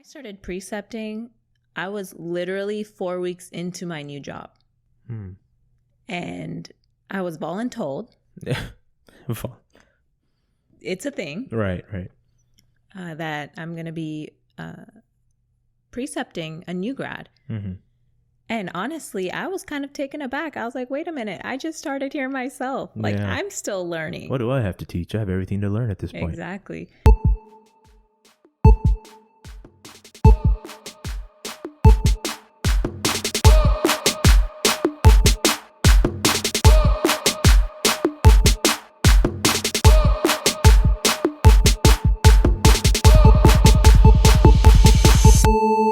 started precepting, I was literally 4 weeks into my new job. And I was voluntold. It's a thing. Right. That I'm going to be precepting a new grad. Mm-hmm. And honestly, I was kind of taken aback. I was like, wait a minute, I just started here myself. Like, I'm still learning. What do I have to teach? I have everything to learn at this point. Exactly.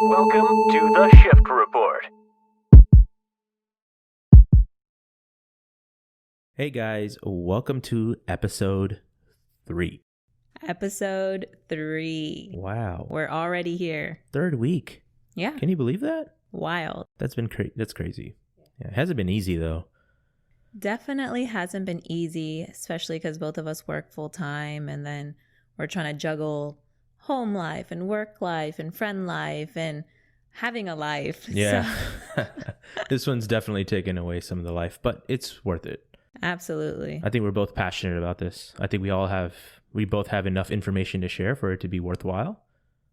Welcome to the Shift Report. Hey guys, welcome to episode 3. Episode 3. Wow. We're already here. 3rd week. Yeah. Can you believe that? Wild. That's crazy. Yeah, it hasn't been easy though. Definitely hasn't been easy, especially because both of us work full time and then we're trying to juggle home life and work life and friend life and having a life. Yeah. So. This one's definitely taken away some of the life, but it's worth it. Absolutely. I think we're both passionate about this. I think we both have enough information to share for it to be worthwhile.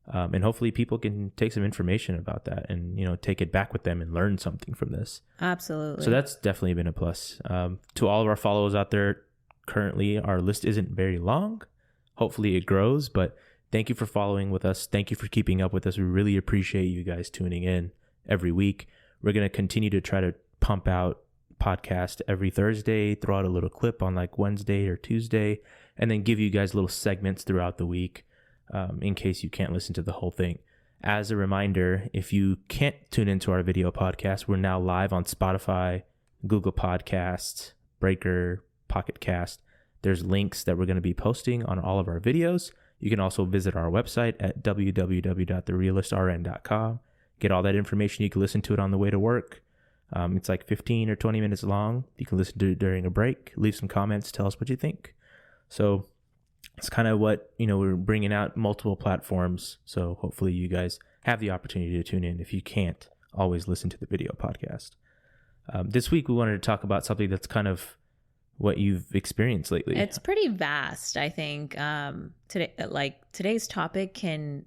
And hopefully people can take some information about that and, take it back with them and learn something from this. Absolutely. So that's definitely been a plus. To all of our followers out there, currently our list isn't very long. Hopefully it grows, but thank you for following with us. Thank you for keeping up with us. We really appreciate you guys tuning in every week. We're going to continue to try to pump out podcast every Thursday, throw out a little clip on like Wednesday or Tuesday, and then give you guys little segments throughout the week in case you can't listen to the whole thing. As a reminder, if you can't tune into our video podcast, we're now live on Spotify, Google Podcasts, Breaker, Pocket Cast. There's links that we're going to be posting on all of our videos. You can also visit our website at www.therealistrn.com. Get all that information. You can listen to it on the way to work. It's like 15 or 20 minutes long. You can listen to it during a break. Leave some comments. Tell us what you think. So it's kind of what, we're bringing out multiple platforms. So hopefully you guys have the opportunity to tune in. If you can't, always listen to the video podcast. This week, we wanted to talk about something that's kind of what you've experienced lately. It's pretty vast, I think. Today's topic can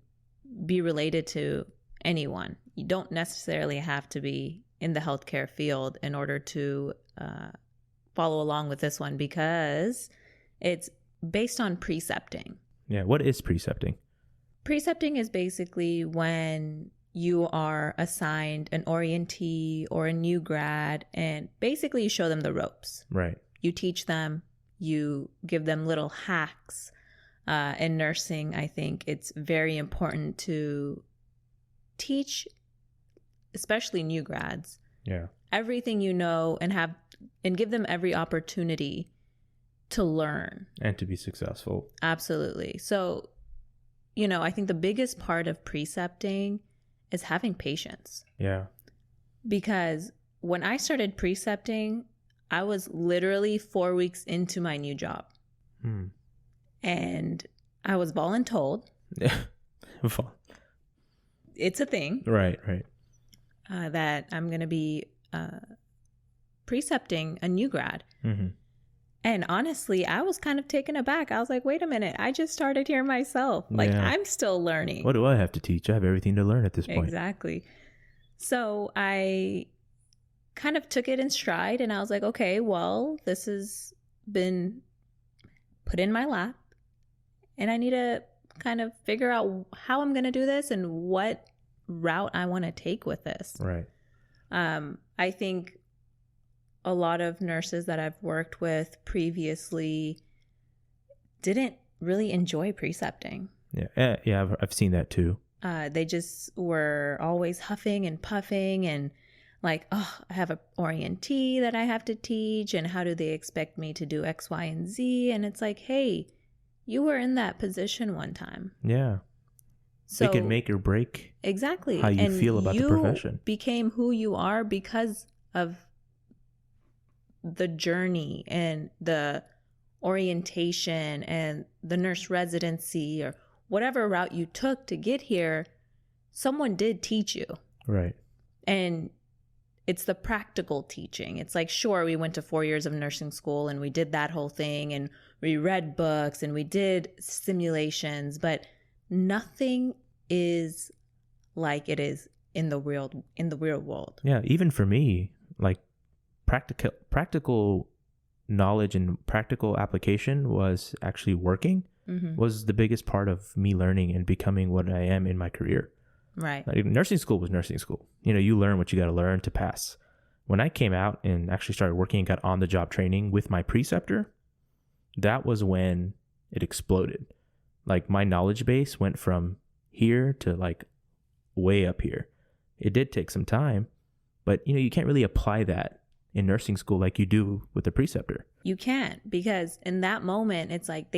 be related to anyone. You don't necessarily have to be in the healthcare field in order to follow along with this one because it's based on precepting. Yeah, what is precepting? Precepting is basically when you are assigned an orientee or a new grad and basically you show them the ropes. Right. You teach them, you give them little hacks. In nursing, I think it's very important to teach, especially new grads, everything you know and give them every opportunity to learn. And to be successful. Absolutely. So, I think the biggest part of precepting is having patience. Yeah. Because when I started precepting, I was literally 4 weeks into my new job. And I was voluntold. It's a thing. Right. That I'm going to be precepting a new grad. Mm-hmm. And honestly, I was kind of taken aback. I was like, wait a minute, I just started here myself. Like, I'm still learning. What do I have to teach? I have everything to learn at this point. Exactly. So I kind of took it in stride and I was like, okay, well, this has been put in my lap and I need to kind of figure out how I'm going to do this and what route I want to take with this. Right. I think a lot of nurses that I've worked with previously didn't really enjoy precepting. Yeah, I've seen that too. They just were always huffing and puffing and like, oh, I have an orientee that I have to teach and how do they expect me to do X, Y, and Z? And it's like, hey, you were in that position one time. Yeah. So it can make or break exactly how you feel about the profession. You became who you are because of the journey and the orientation and the nurse residency or whatever route you took to get here someone did teach you. Right. And it's the practical teaching. It's like, sure, we went to 4 years of nursing school and we did that whole thing and we read books and we did simulations, but nothing is like it is in the real world. Yeah, even for me, like practical knowledge and practical application was actually working was the biggest part of me learning and becoming what I am in my career. Right. Like, nursing school was nursing school. You learn what you got to learn to pass. When I came out and actually started working and got on the job training with my preceptor, that was when it exploded. Like, my knowledge base went from here to like way up here. It did take some time, but you can't really apply that in nursing school like you do with the preceptor. You can't, because in that moment, it's like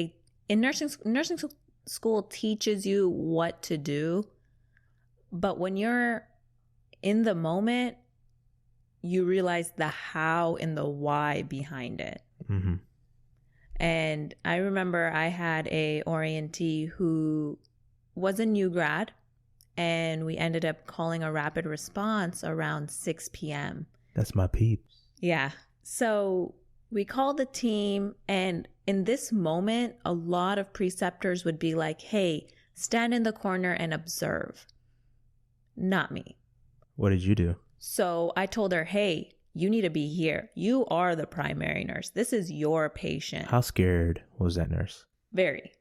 nursing school teaches you what to do. But when you're in the moment, you realize the how and the why behind it. Mm-hmm. And I remember I had a orientee who was a new grad, and we ended up calling a rapid response around 6 p.m. That's my peeps. Yeah. So we called the team, and in this moment, a lot of preceptors would be like, hey, stand in the corner and observe. Not me. What did you do? So I told her, hey, you need to be here. You are the primary nurse. This is your patient. How scared was that nurse? Very.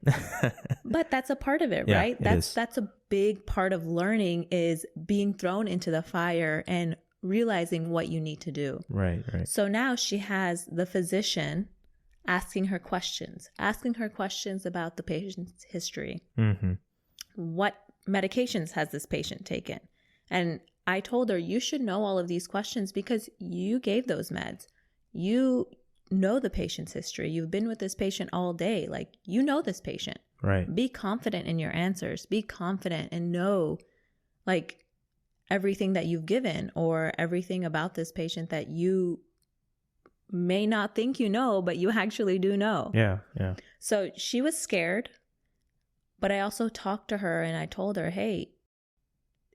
But that's a part of it, Yeah, right? it is. That's a big part of learning, is being thrown into the fire and realizing what you need to do. Right. So now she has the physician asking her questions about the patient's history. Mm-hmm. What medications has this patient taken? And I told her, you should know all of these questions because you gave those meds. You know the patient's history. You've been with this patient all day. Like, you know this patient. Right. Be confident in your answers. Be confident and know, like, everything that you've given or everything about this patient that you may not think you know, but you actually do know. Yeah. So she was scared, but I also talked to her and I told her, hey,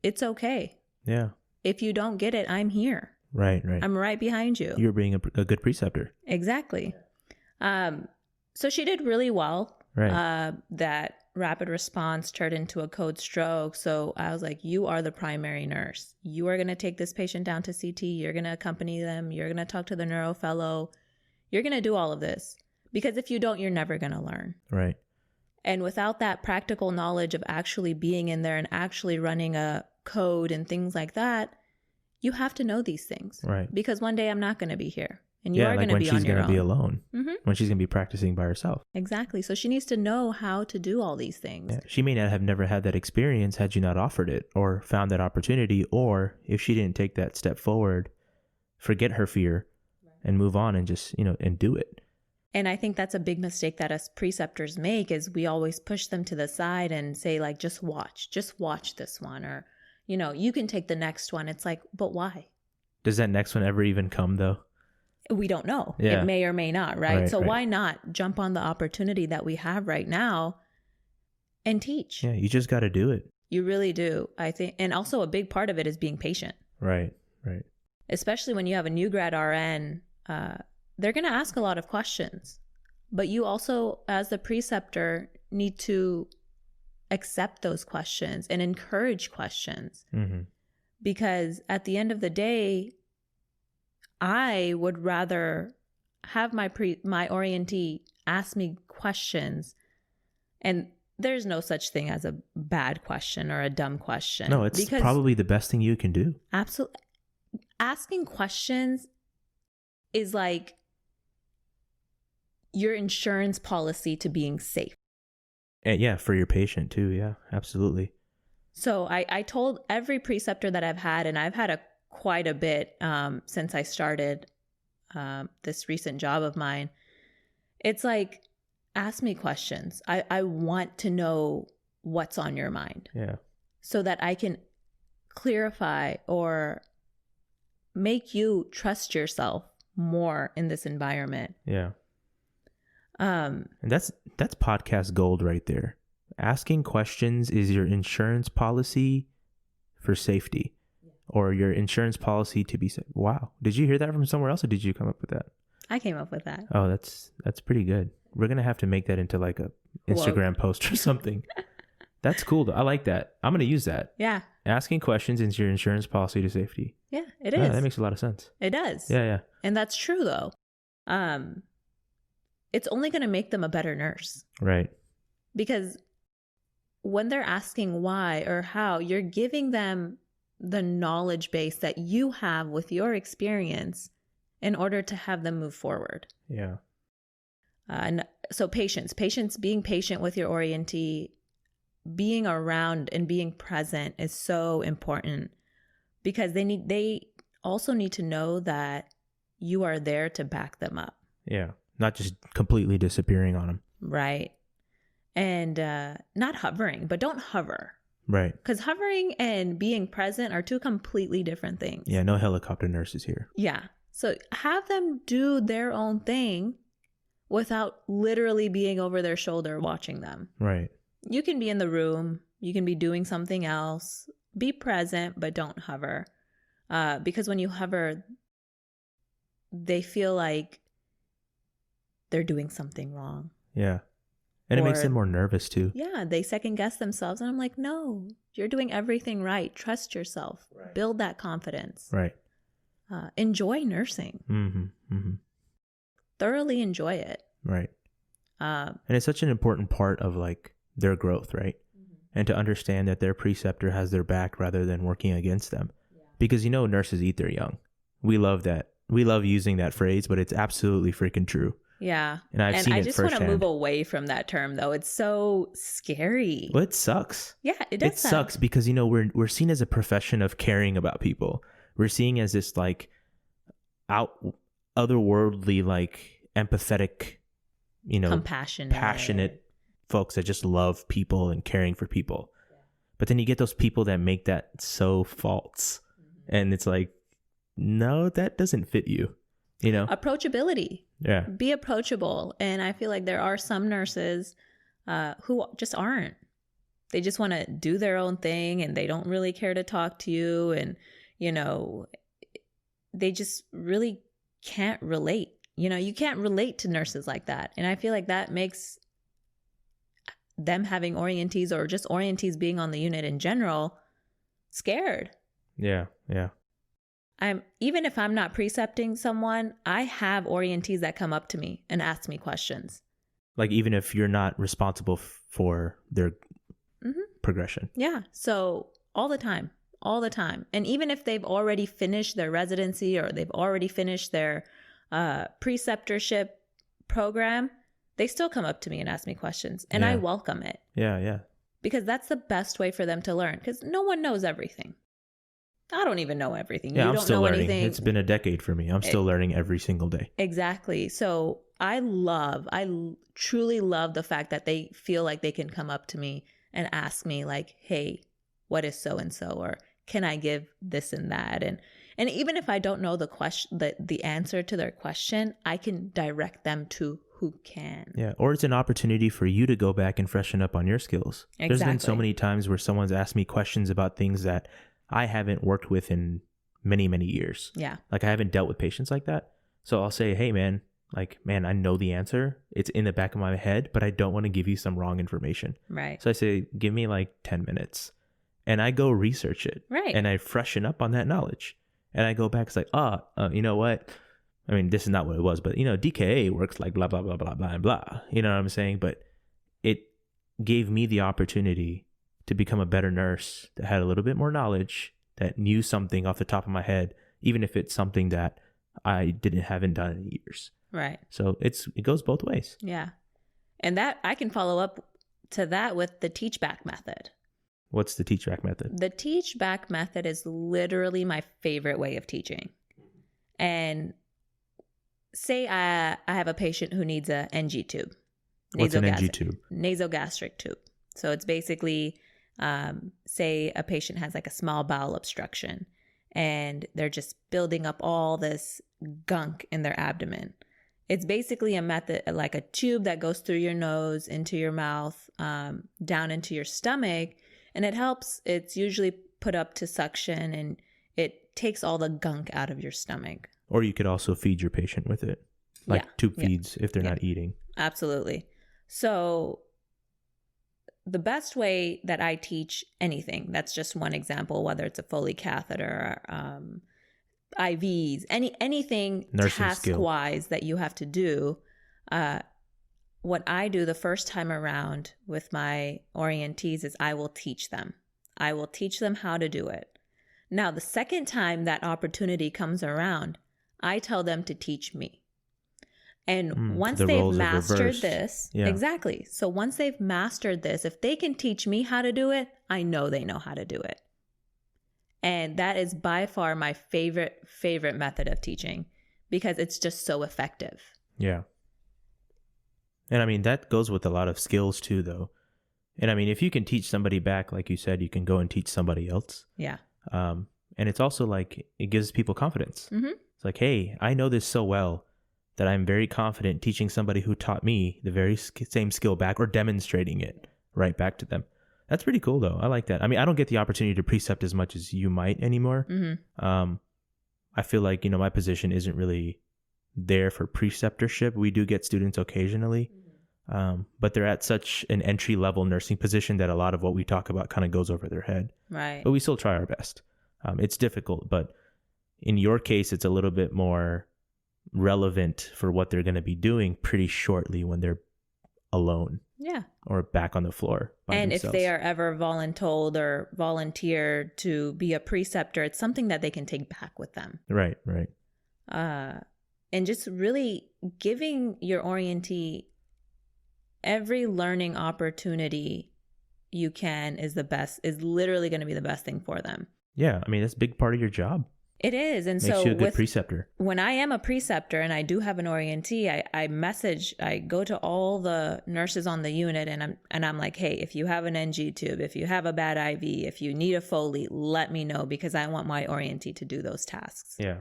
it's okay. Yeah. If you don't get it, I'm here. Right. I'm right behind you. You're being a good preceptor. Exactly. So she did really well. Right. That rapid response turned into a code stroke. So I was like, you are the primary nurse. You are going to take this patient down to CT. You're going to accompany them. You're going to talk to the neuro fellow. You're going to do all of this. Because if you don't, you're never going to learn. Right. And without that practical knowledge of actually being in there and actually running a code and things like that, you have to know these things. Right. Because one day I'm not going to be here. And you are going to be on your own. when she's going to be alone. Mm-hmm. When she's going to be practicing by herself. Exactly. So she needs to know how to do all these things. Yeah. She may not have never had that experience had you not offered it or found that opportunity, or if she didn't take that step forward, forget her fear and move on and just, and do it. And I think that's a big mistake that us preceptors make, is we always push them to the side and say, like, just watch this one, or, you can take the next one. It's like, but why? Does that next one ever even come though? We don't know. Yeah. It may or may not, right? So right. why not jump on the opportunity that we have right now and teach? Yeah, you just got to do it. You really do, I think. And also a big part of it is being patient. Right. Especially when you have a new grad RN, they're going to ask a lot of questions. But you also, as the preceptor, need to accept those questions and encourage questions. Mm-hmm. Because at the end of the day, I would rather have my orientee ask me questions, and there's no such thing as a bad question or a dumb question. No, it's probably the best thing you can do. Absolutely. Asking questions is like your insurance policy to being safe. And yeah, for your patient too. Yeah, absolutely. So I told every preceptor that I've had, and I've had quite a bit since I started this recent job of mine. It's like, ask me questions. I want to know what's on your mind. Yeah. So that I can clarify or make you trust yourself more in this environment. Yeah. And that's podcast gold right there. Asking questions is your insurance policy for safety, or your insurance policy to be safe. Wow. Did you hear that from somewhere else, or did you come up with that? I came up with that. Oh, that's pretty good. We're going to have to make that into like a Instagram post or something. That's cool. I like that. I'm going to use that. Yeah. Asking questions into your insurance policy to safety. Yeah, it is. Yeah, that makes a lot of sense. It does. Yeah, yeah. And that's true though. It's only going to make them a better nurse. Right. Because when they're asking why or how, you're giving them the knowledge base that you have with your experience in order to have them move forward. Yeah. And so patience, being patient with your orientee, being around and being present is so important, because they also need to know that you are there to back them up. Yeah. Not just completely disappearing on them. Right. And not hovering, but don't hover. Right. Because hovering and being present are two completely different things. Yeah, no helicopter nurses here. Yeah. So have them do their own thing without literally being over their shoulder watching them. Right. You can be in the room. You can be doing something else. Be present, but don't hover. Because when you hover, they feel like they're doing something wrong. Yeah. And it makes them more nervous too. Yeah, they second guess themselves. And I'm like, no, you're doing everything right. Trust yourself. Right. Build that confidence. Right. Enjoy nursing. Mm-hmm. Mm-hmm. Thoroughly enjoy it. Right. And it's such an important part of like their growth, right? Mm-hmm. And to understand that their preceptor has their back rather than working against them. Yeah. Because nurses eat their young. We love that. We love using that phrase, but it's absolutely freaking true. Yeah. And I've seen it firsthand. I just want to move away from that term though. It's so scary. Well, it sucks. Yeah, it does. It sucks because, we're seen as a profession of caring about people. We're seen as this like otherworldly, like empathetic, passionate folks that just love people and caring for people. Yeah. But then you get those people that make that so false. Mm-hmm. And it's like, no, that doesn't fit you. Approachability. Yeah. Be approachable. And I feel like there are some nurses who just aren't. They just want to do their own thing and they don't really care to talk to you. And, they just really can't relate. You can't relate to nurses like that. And I feel like that makes them having orientees or just orientees being on the unit in general scared. Yeah. Yeah. Even if I'm not precepting someone, I have orientees that come up to me and ask me questions. Like even if you're not responsible for their progression. Yeah. So all the time. And even if they've already finished their residency or they've already finished their preceptorship program, they still come up to me and ask me questions. And I welcome it. Yeah, yeah. Because that's the best way for them to learn. Because no one knows everything. I don't even know everything. Yeah, you I'm don't still know learning. Anything. It's been a decade for me. I'm still learning every single day. Exactly. So I truly love the fact that they feel like they can come up to me and ask me like, hey, what is so-and-so? Or can I give this and that? And even if I don't know the question, the answer to their question, I can direct them to who can. Yeah. Or it's an opportunity for you to go back and freshen up on your skills. Exactly. There's been so many times where someone's asked me questions about things that I haven't worked with in many, many years. Yeah. Like I haven't dealt with patients like that. So I'll say, hey, man, I know the answer. It's in the back of my head, but I don't want to give you some wrong information. Right. So I say, give me like 10 minutes and I go research it. Right. And I freshen up on that knowledge. And I go back, it's like, you know what? I mean, this is not what it was, but DKA works like blah, blah, blah, blah, blah, and blah. You know what I'm saying? But it gave me the opportunity to become a better nurse that had a little bit more knowledge, that knew something off the top of my head, even if it's something that I haven't done in years. Right. So it goes both ways. Yeah. And that I can follow up to that with the teach back method. What's the teach back method? The teach back method is literally my favorite way of teaching. And say I have a patient who needs a NG tube. What's an NG tube? Nasogastric tube. So it's basically, say a patient has like a small bowel obstruction and they're just building up all this gunk in their abdomen. It's basically a method, like a tube that goes through your nose, into your mouth, down into your stomach. And it helps. It's usually put up to suction, and it takes all the gunk out of your stomach. Or you could also feed your patient with it, like tube feeds if they're not eating. Absolutely. So the best way that I teach anything, that's just one example, whether it's a Foley catheter, IVs, anything task-wise that you have to do. What I do the first time around with my orientees is I will teach them. I will teach them how to do it. Now, the second time that opportunity comes around, I tell them to teach me. And once they've mastered this, exactly. So once they've mastered this, if they can teach me how to do it, I know they know how to do it. And that is by far my favorite method of teaching, because it's just so effective. Yeah. And I mean, that goes with a lot of skills too, though. And I mean, if you can teach somebody back, like you said, you can go and teach somebody else. Yeah. And it's also like, it gives people confidence. Mm-hmm. It's like, hey, I know this so well that I'm very confident teaching somebody who taught me the very same skill back, or demonstrating it right back to them. That's pretty cool, though. I like that. I mean, I don't get the opportunity to precept as much as you might anymore. Mm-hmm. I feel like, my position isn't really there for preceptorship. We do get students occasionally, but they're at such an entry-level nursing position that a lot of what we talk about kind of goes over their head. Right. But we still try our best. It's difficult, but in your case, it's a little bit more relevant for what they're going to be doing pretty shortly when they're alone. Yeah. Or back on the floor by and themselves. If they are ever voluntold or volunteered to be a preceptor, it's something that they can take back with them. Right. And just really giving your orientee every learning opportunity you can is literally going to be the best thing for them. Yeah. I mean, that's a big part of your job. It is. And Makes you a good preceptor. When I am a preceptor and I do have an orientee, I go to all the nurses on the unit and I'm like, hey, if you have an NG tube, if you have a bad IV, if you need a Foley, let me know, because I want my orientee to do those tasks. Yeah.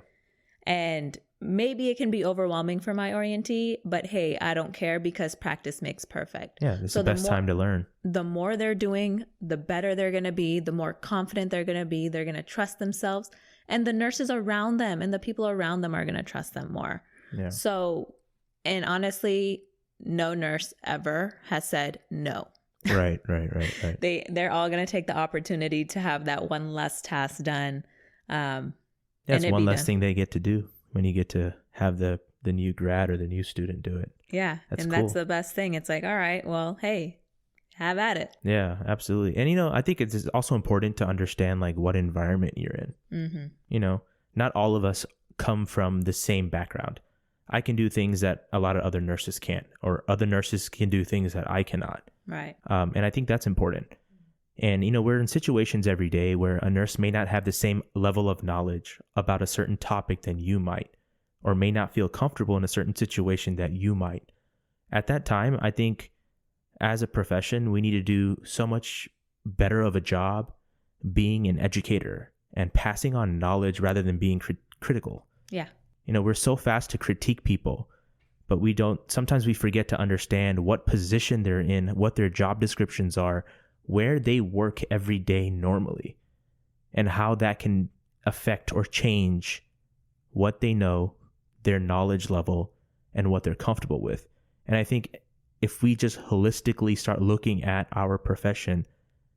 And maybe it can be overwhelming for my orientee, but hey, I don't care, because practice makes perfect. Yeah, it's the best time to learn. The more they're doing, the better they're going to be, the more confident they're going to be. They're going to trust themselves, and the nurses around them and the people around them are going to trust them more. Yeah. So, and honestly, no nurse ever has said no. Right. They're all going to take the opportunity to have that one less task done. That's one less thing they get to do when you get to have the new grad or the new student do it. Yeah. That's cool. That's the best thing. It's like, all right, well, hey, have at it. Yeah, absolutely. And, I think it's also important to understand like what environment you're in. Mm-hmm. Not all of us come from the same background. I can do things that a lot of other nurses can't, or other nurses can do things that I cannot. Right. And I think that's important. And, we're in situations every day where a nurse may not have the same level of knowledge about a certain topic than you might, or may not feel comfortable in a certain situation that you might. At that time, I think as a profession, we need to do so much better of a job being an educator and passing on knowledge rather than being critical. Yeah. We're so fast to critique people, but sometimes we forget to understand what position they're in, what their job descriptions are, where they work every day normally, and how that can affect or change what they know, their knowledge level, and what they're comfortable with. And I think if we just holistically start looking at our profession,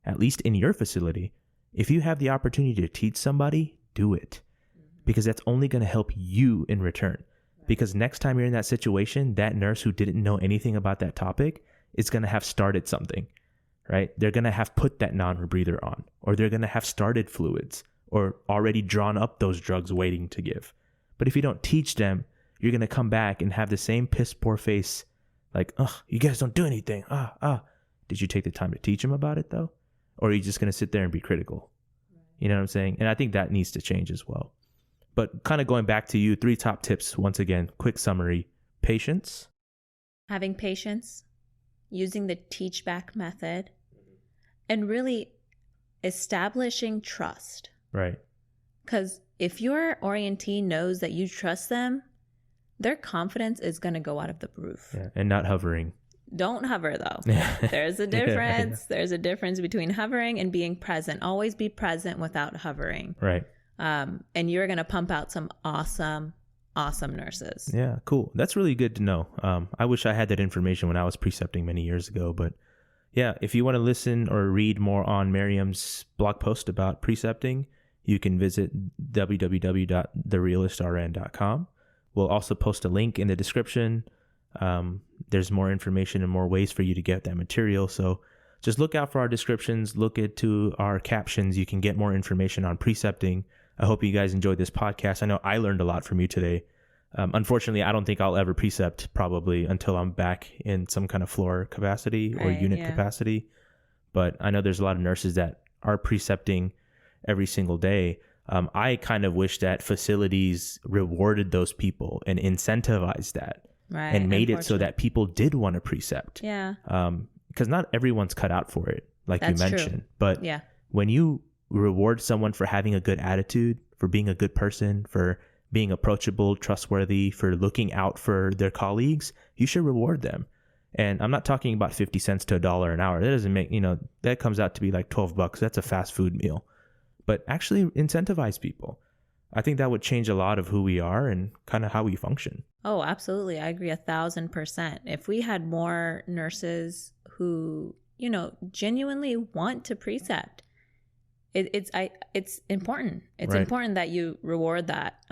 at least in your facility, if you have the opportunity to teach somebody, do it, because that's only going to help you in return. Because next time you're in that situation, that nurse who didn't know anything about that topic is going to have started something. Right? They're going to have put that non-rebreather on, or they're going to have started fluids, or already drawn up those drugs waiting to give. But if you don't teach them, you're going to come back and have the same piss poor face, like, oh, you guys don't do anything. Did you take the time to teach them about it though? Or are you just going to sit there and be critical? You know what I'm saying? And I think that needs to change as well. But kind of going back to you, 3 top tips. Once again, quick summary: patience. Having patience. Using the teach back method, and really establishing trust. Right. Because if your orientee knows that you trust them, their confidence is going to go out of the roof. Yeah. And not hovering. Don't hover though. There's a difference. Yeah. There's a difference between hovering and being present. Always be present without hovering. Right. And you're going to pump out some awesome nurses. Yeah, cool. That's really good to know. I wish I had that information when I was precepting many years ago. But yeah, if you want to listen or read more on Marium's blog post about precepting, you can visit www.therealistrn.com. We'll also post a link in the description. There's more information and more ways for you to get that material. So just look out for our descriptions, look into our captions. You can get more information on precepting. I hope you guys enjoyed this podcast. I know I learned a lot from you today. Unfortunately, I don't think I'll ever precept probably until I'm back in some kind of floor capacity or unit capacity. But I know there's a lot of nurses that are precepting every single day. I kind of wish that facilities rewarded those people and incentivized that. Right, and made it so that people did want to precept. Yeah. Because not everyone's cut out for it, like that's you mentioned. True. But yeah. When you reward someone for having a good attitude, for being a good person, for being approachable, trustworthy, for looking out for their colleagues, you should reward them. And I'm not talking about 50 cents to $1 an hour. That doesn't make, that comes out to be like $12. That's a fast food meal. But actually incentivize people. I think that would change a lot of who we are and kind of how we function. Oh, absolutely. I agree 1,000%. If we had more nurses who, genuinely want to precept, it's important. It's important that you reward that.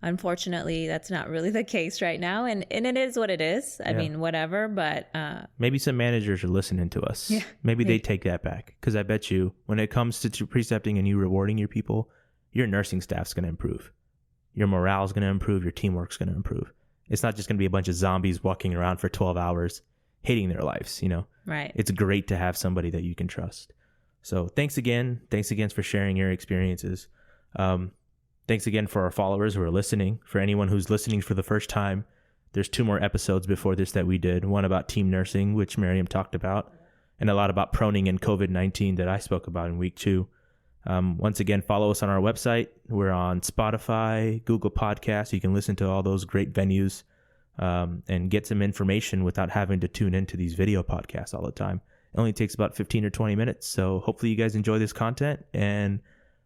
Unfortunately, that's not really the case right now. And it is what it is. I mean, whatever, but... maybe some managers are listening to us. Yeah, maybe they take that back. Because I bet you when it comes to precepting and you rewarding your people, your nursing staff's going to improve. Your morale is going to improve. Your teamwork's going to improve. It's not just going to be a bunch of zombies walking around for 12 hours hating their lives, Right. It's great to have somebody that you can trust. So thanks again. Thanks again for sharing your experiences. Thanks again for our followers who are listening. For anyone who's listening for the first time, there's 2 more episodes before this that we did. One about team nursing, which Marium talked about, and a lot about proning and COVID-19 that I spoke about in week 2. Once again, follow us on our website. We're on Spotify, Google Podcasts. You can listen to all those great venues and get some information without having to tune into these video podcasts all the time. It only takes about 15 or 20 minutes. So hopefully you guys enjoy this content, and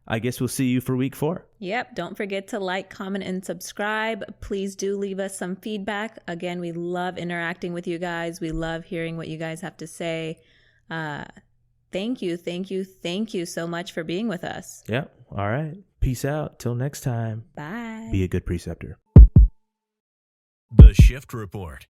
I guess we'll see you for week 4. Yep. Don't forget to like, comment, and subscribe. Please do leave us some feedback. Again, we love interacting with you guys. We love hearing what you guys have to say. Thank you so much for being with us. Yep. All right. Peace out. Till next time. Bye. Be a good preceptor. The Shift Report.